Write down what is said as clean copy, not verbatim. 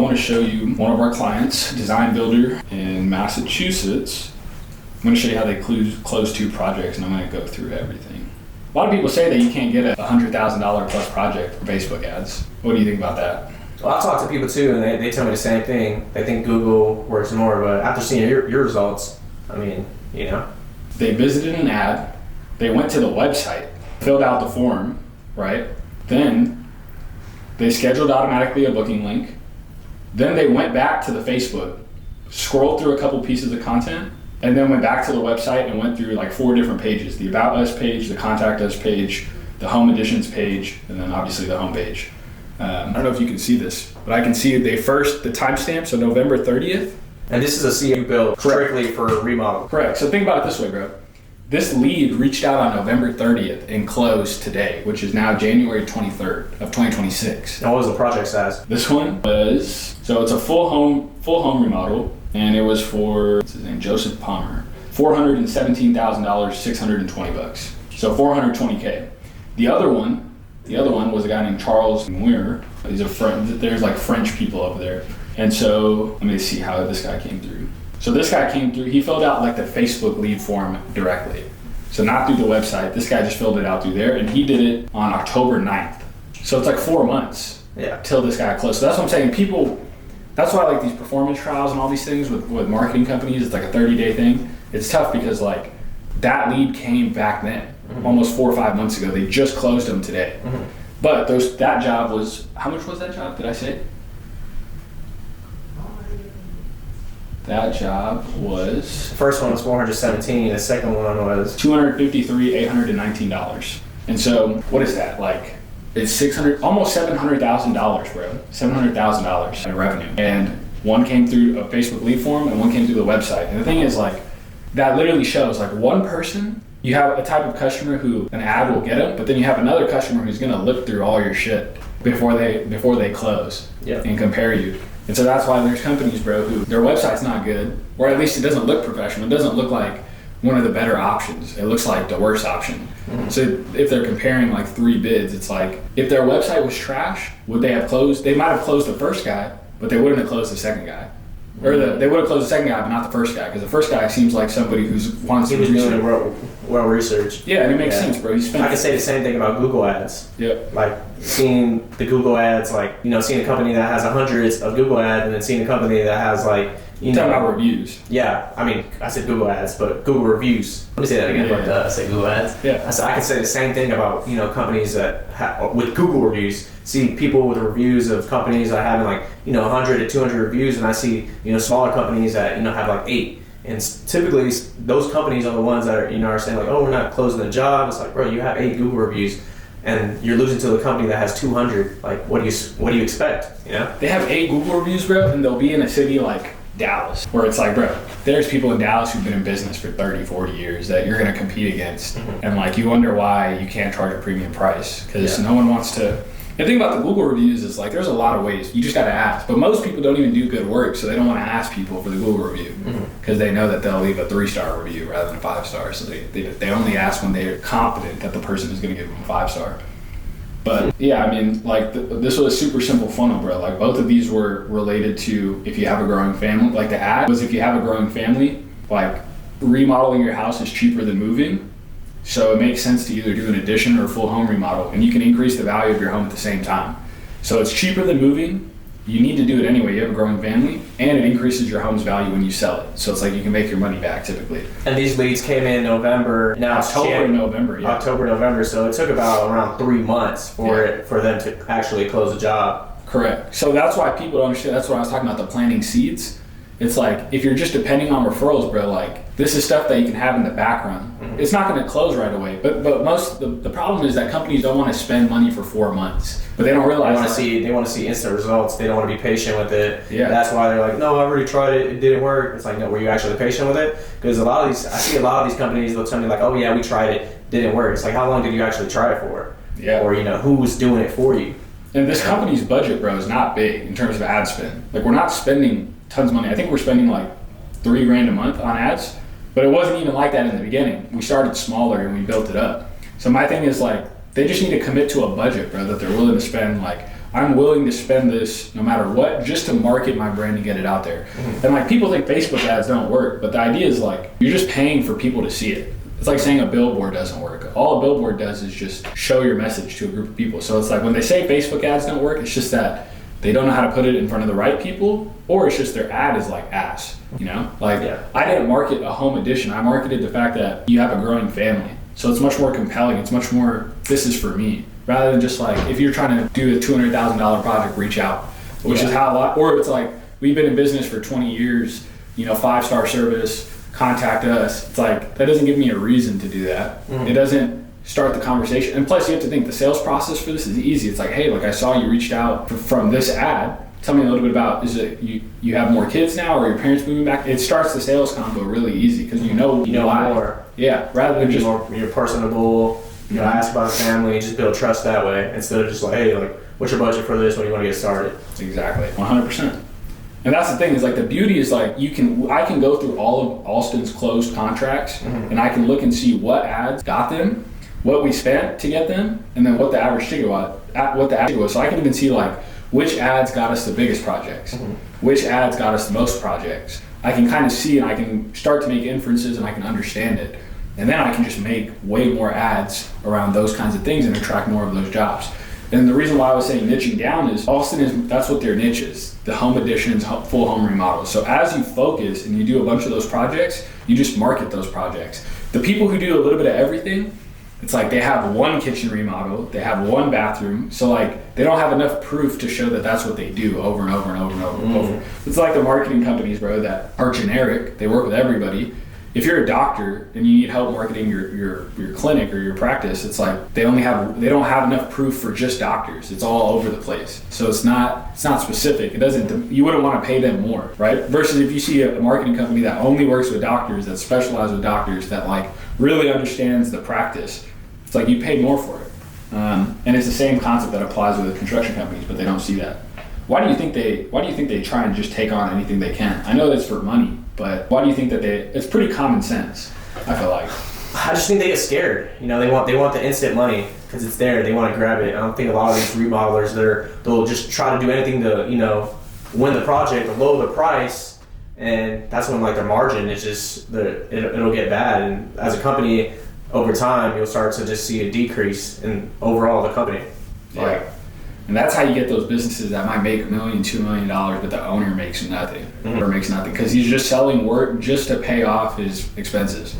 want to show you one of our clients, design builder in Massachusetts. I'm going to show you how they close 2 projects, and I'm going to go through everything. A lot of people say that you can't get a $100,000 plus project for Facebook ads. What do you think about that? Well, I talk to people too, and they tell me the same thing. They think Google works more, but after seeing your results, I mean, you know. They visited an ad, they went to the website, filled out the form, right? Then they scheduled automatically a booking link. Then they went back to the Facebook, scrolled through a couple pieces of content, and then went back to the website and went through like 4 different pages: the About Us page, the Contact Us page, the Home Editions page, and then obviously the home page. I don't know if you can see this, but I can see the timestamp, so November 30th. And this is a CU build strictly for remodel. Correct. So think about it this way, bro. This lead reached out on November 30th and closed today, which is now January 23rd of 2026. And what was the project size? This one was, so it's a full home remodel, and it was for, what's his name, Joseph Palmer. $417,000, 620 bucks. So 420K. The other one was a guy named Charles Muir. He's a friend. There's like French people over there. And so let me see how this guy came through. So this guy came through, he filled out like the Facebook lead form directly. So not through the website. This guy just filled it out through there, and he did it on October 9th. So it's like 4 months till this guy closed. So that's what I'm saying. People, that's why like these performance trials and all these things with marketing companies, it's like a 30-day thing. It's tough because like that lead came back then, almost 4 or 5 months ago. They just closed them today. But that job was, how much was that job? Did I say? That job was... The first one was $417, the second one was... $253,819. And so, what is that? Like, it's almost $700,000, bro. $700,000 in revenue. And one came through a Facebook lead form and one came through the website. And the thing is, like, that literally shows, like, one person, you have a type of customer who an ad will get them, but then you have another customer who's gonna look through all your shit before they close and compare you. And so that's why there's companies, bro, who their website's not good, or at least it doesn't look professional. It doesn't look like one of the better options. It looks like the worst option. So if they're comparing like 3 bids, it's like, if their website was trash, would they have closed? They might have closed the first guy, but they wouldn't have closed the second guy. Or they would have closed the second guy, but not the first guy, because the first guy seems like somebody who's wants to research. Well researched. Yeah, and it makes sense, bro. I can say the same thing about Google ads. Yep. Like seeing the Google ads, like, you know, seeing a company that has hundreds of Google ads, and then seeing a company that has like, you know, talking about reviews. Yeah, I mean, I said Google ads, but Google reviews. Let me say that again. I say Google ads. Yeah. I can say the same thing about, you know, companies that with Google reviews. See people with reviews of companies that have like, you know, 100 to 200 reviews, and I see, you know, smaller companies that, you know, have like 8. And typically those companies are the ones that are, you know, are saying like, oh, we're not closing the job. It's like, bro, you have 8 Google reviews, and you're losing to the company that has 200. Like, what do you expect? You know? They have 8 Google reviews, bro, and they'll be in a city like Dallas, where it's like, bro, there's people in Dallas who've been in business for 30, 40 years that you're going to compete against. And like, you wonder why you can't charge a premium price, because no one wants to. The thing about the Google reviews is like, there's a lot of ways. You just got to ask. But most people don't even do good work, so they don't want to ask people for the Google review, because they know that they'll leave a 3-star review rather than a 5-star. So they only ask when they're confident that the person is going to give them a 5-star. But yeah, I mean, like this was a super simple funnel, bro. Like both of these were related to if you have a growing family. Like the ad was if you have a growing family, like remodeling your house is cheaper than moving. So it makes sense to either do an addition or a full home remodel, and you can increase the value of your home at the same time. So it's cheaper than moving. You need to do it anyway. You have a growing family, and it increases your home's value when you sell it. So it's like you can make your money back typically. And these leads came in November. Now October, November. Yeah. October, November. So it took about around 3 months for them to actually close the job. Correct. So that's why people don't understand. That's what I was talking about, the planting seeds. It's like, if you're just depending on referrals, bro, like this is stuff that you can have in the background. It's not going to close right away. But the problem is that companies don't want to spend money for 4 months, but they don't realize they want to see instant results. They don't want to be patient with it. Yeah. That's why they're like, no, I already tried it. It didn't work. It's like, no, were you actually patient with it? Because I see a lot of these companies, they'll tell me like, oh yeah, we tried it. Didn't work. It's like, how long did you actually try it for? Yeah. Or, you know, who was doing it for you? And this company's budget, bro, is not big in terms of ad spend. Like, we're not spending tons of money. I think we're spending like $3,000 a month on ads, but it wasn't even like that in the beginning. We started smaller and we built it up. So my thing is like, they just need to commit to a budget, bro, that they're willing to spend like I'm willing to spend this no matter what just to market my brand and get it out there. And like people think Facebook ads don't work, but the idea is like you're just paying for people to see it. It's like saying a billboard doesn't work. All a billboard does is just show your message to a group of people. So it's like when they say Facebook ads don't work, it's just that they don't know how to put it in front of the right people, or it's just their ad is like ass, you know? Like I didn't market a home edition. I marketed the fact that you have a growing family. So it's much more compelling. It's much more, this is for me. Rather than just like, if you're trying to do a $200,000 project, reach out, which is how a lot, or it's like, we've been in business for 20 years, you know, 5-star service, contact us. It's like, that doesn't give me a reason to do that. It doesn't start the conversation. And plus you have to think the sales process for this is easy. It's like, hey, like I saw you reached out from this ad. Tell me a little bit about, is it you have more kids now or your parents moving back? It starts the sales combo really easy because you know why. More. Yeah, rather than just more, you're personable, you know, ask about the family, just build trust that way instead of just like, hey, like, what's your budget for this? When do you want to get started? Exactly, 100%. And that's the thing is like the beauty is like I can go through all of Alston's closed contracts and I can look and see what ads got them, what we spent to get them, and then what the average ticket was. So I can even see like which ads got us the biggest projects, which ads got us the most projects. I can kind of see and I can start to make inferences and I can understand it. And then I can just make way more ads around those kinds of things and attract more of those jobs. And the reason why I was saying niching down is Alston that's what their niche is, the home additions, full home remodels. So as you focus and you do a bunch of those projects, you just market those projects. The people who do a little bit of everything, it's like they have one kitchen remodel, they have one bathroom, so like they don't have enough proof to show that that's what they do over and over and over and over and over. It's like the marketing companies, bro, that are generic, they work with everybody. If you're a doctor and you need help marketing your clinic or your practice, it's like they don't have enough proof for just doctors. It's all over the place. So it's not specific. You wouldn't want to pay them more, right? Versus if you see a marketing company that only works with doctors, that specializes with doctors, that like really understands the practice, it's like you pay more for it. And it's the same concept that applies with the construction companies, but they don't see that. Why do you think they try and just take on anything they can? I know that's for money, but why do you think that it's pretty common sense, I feel like. I just think they get scared. You know, they want the instant money because it's there. They want to grab it. I don't think a lot of these remodelers, they'll just try to do anything to, you know, win the project or lower the price, and that's when like their margin is just it'll get bad. And as a company, over time, you'll start to just see a decrease in overall the company. Yeah. And that's how you get those businesses that might make $1 million, $2 million, but the owner makes nothing or makes nothing because he's just selling work just to pay off his expenses.